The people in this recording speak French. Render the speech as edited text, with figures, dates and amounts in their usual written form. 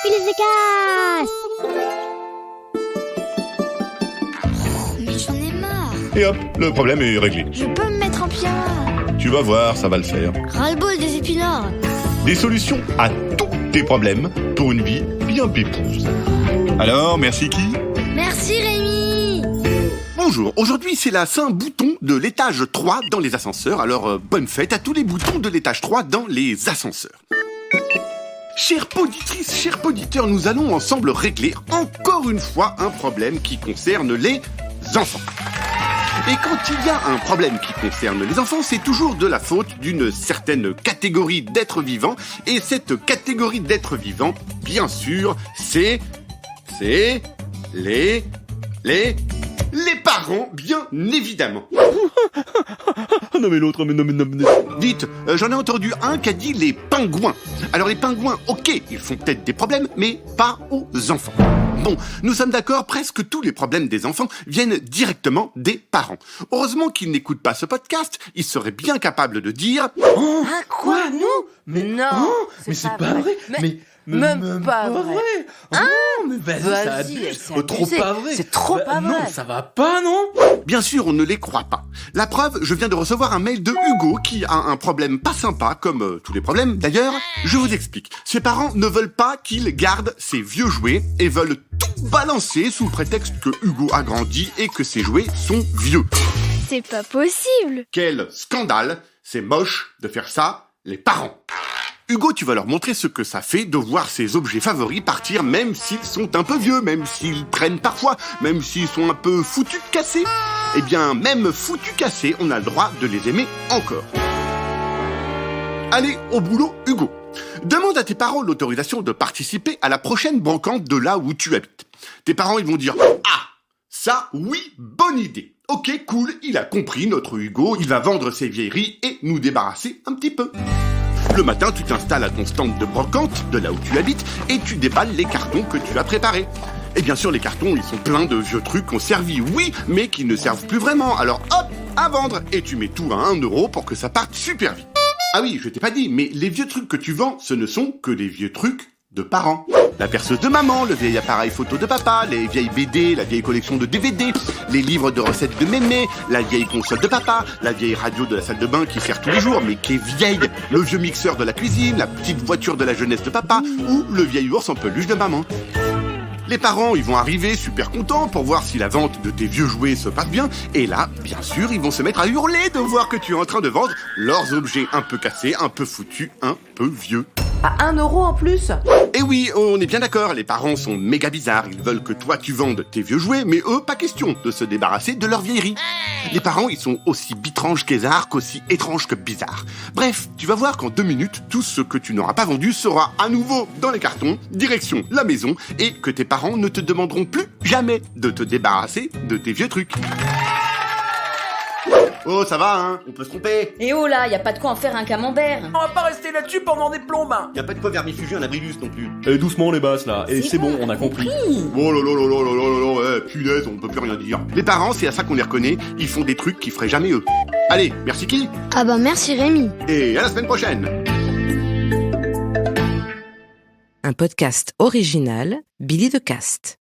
Billy de Casse. Mais j'en ai marre. Et hop, le problème est réglé. Je peux me mettre en pyjama. Tu vas voir, ça va le faire. Ras-le-bol des épinards. Des solutions à tous tes problèmes pour une vie bien pépouse. Alors, merci qui ? Merci Rémi. Bonjour, aujourd'hui c'est la Saint-Bouton de l'étage 3 dans les ascenseurs, alors bonne fête à tous les boutons de l'étage 3 dans les ascenseurs. Chères poditrices, chers poditeurs, nous allons ensemble régler encore une fois un problème qui concerne les enfants. Et quand il y a un problème qui concerne les enfants, c'est toujours de la faute d'une certaine catégorie d'êtres vivants. Et cette catégorie d'êtres vivants, bien sûr, c'est les parents, bien évidemment. Non mais l'autre, mais... Dites, j'en ai entendu un qui a dit les pingouins. Alors les pingouins, ok, ils font peut-être des problèmes, mais pas aux enfants. Bon, nous sommes d'accord, presque tous les problèmes des enfants viennent directement des parents. Heureusement qu'ils n'écoutent pas ce podcast, ils seraient bien capables de dire « Oh, quoi, nous? Mais non, mais c'est pas vrai. Mais même pas vrai. Hein? Oh, mais vas-y, c'est trop pas vrai. C'est trop pas vrai. Non, ça va pas, non? ?» Bien sûr, on ne les croit pas. La preuve, je viens de recevoir un mail de Hugo qui a un problème pas sympa, comme tous les problèmes d'ailleurs. Je vous explique. Ses parents ne veulent pas qu'il garde ses vieux jouets et veulent tout balancer sous prétexte que Hugo a grandi et que ses jouets sont vieux. C'est pas possible. Quel scandale! C'est moche de faire ça, les parents. Hugo, tu vas leur montrer ce que ça fait de voir ses objets favoris partir même s'ils sont un peu vieux, même s'ils traînent parfois, même s'ils sont un peu foutus cassés. Eh bien, même foutus cassés, on a le droit de les aimer encore. Allez, au boulot, Hugo. Demande à tes parents l'autorisation de participer à la prochaine brocante de là où tu habites. Tes parents, ils vont dire « Ah, ça, oui, bonne idée. Ok, cool, il a compris, notre Hugo, il va vendre ses vieilleries et nous débarrasser un petit peu. » Le matin, tu t'installes à ton stand de brocante, de là où tu habites, et tu déballes les cartons que tu as préparés. Et bien sûr, les cartons, ils sont pleins de vieux trucs qui ont servi, oui, mais qui ne servent plus vraiment. Alors hop, à vendre. Et tu mets tout à 1 euro pour que ça parte super vite. Ah oui, je t'ai pas dit, mais les vieux trucs que tu vends, ce ne sont que les vieux trucs de parents. La perceuse de maman, le vieil appareil photo de papa, les vieilles BD, la vieille collection de DVD, les livres de recettes de mémé, la vieille console de papa, la vieille radio de la salle de bain qui sert tous les jours mais qui est vieille, le vieux mixeur de la cuisine, la petite voiture de la jeunesse de papa ou le vieil ours en peluche de maman. Les parents, ils vont arriver super contents pour voir si la vente de tes vieux jouets se passe bien. Et là, bien sûr, ils vont se mettre à hurler de voir que tu es en train de vendre leurs objets un peu cassés, un peu foutus, un peu vieux. À 1 euro en plus? Et oui, on est bien d'accord, les parents sont méga bizarres. Ils veulent que toi tu vendes tes vieux jouets, mais eux, pas question de se débarrasser de leur vieillerie. Les parents, ils sont aussi bitranges qu'ésards, qu'aussi étranges que bizarres. Bref, tu vas voir qu'en 2 minutes, tout ce que tu n'auras pas vendu sera à nouveau dans les cartons, direction la maison, et que tes parents ne te demanderont plus jamais de te débarrasser de tes vieux trucs. Oh, ça va, hein? On peut se tromper. Et oh là, y a pas de quoi en faire un camembert. On va pas rester là-dessus pendant des plombes. Y a pas de quoi vermifuger un abrilus non plus. Et doucement les basses là, et c'est bon, on a compris. Oh là là là là là là là, punaise, on peut plus rien dire. Les parents, c'est à ça qu'on les reconnaît, ils font des trucs qu'ils feraient jamais eux. Allez, merci qui? Ah bah merci Rémi. Et à la semaine prochaine. Un podcast original, Billy de Caste.